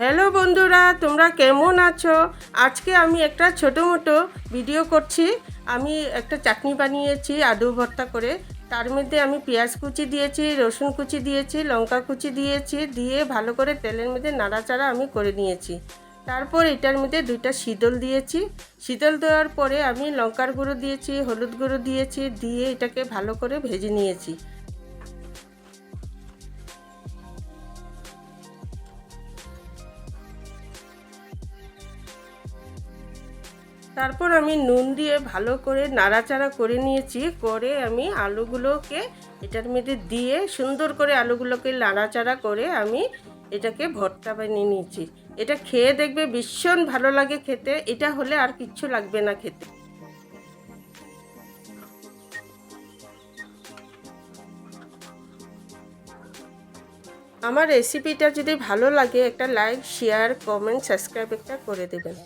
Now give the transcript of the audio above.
Hello বন্ধুরা, তোমরা কেমন আছো? আজকে আমি একটা ছোটো মোটো ভিডিও করছি। আমি একটা চাটনি বানিয়েছি আলু ভর্তা করে। তার মধ্যে আমি পেঁয়াজ কুচি দিয়েছি, রসুন কুচি দিয়েছি, লঙ্কা কুচি দিয়েছি, দিয়ে ভালো করে তেলের মধ্যে নাড়াচাড়া আমি করে নিয়েছি। তারপর এটার মধ্যে 2টা শীতল দিয়েছি। শীতল দেওয়ার পরে আমি লঙ্কার গুঁড়ো দিয়েছি, হলুদ গুঁড়ো দিয়েছি, দিয়ে এটাকে ভালো করে ভেজে নিয়েছি। তারপর আমি নুন দিয়ে ভালো করে নাড়াচাড়া করে নিয়েছি। করে আমি আলুগুলোকে এটার মধ্যে দিয়ে সুন্দর করে আলুগুলোকে নাড়াচাড়া করে আমি এটাকে ভর্তা বানিয়ে নিয়েছি। এটা খেয়ে দেখবে ভীষণ ভালো লাগে খেতে। এটা হলে আর কিচ্ছু লাগবে না খেতে। আমার রেসিপিটা যদি ভালো লাগে একটা লাইক, শেয়ার, কমেন্ট, সাবস্ক্রাইব একটা করে দেবেন।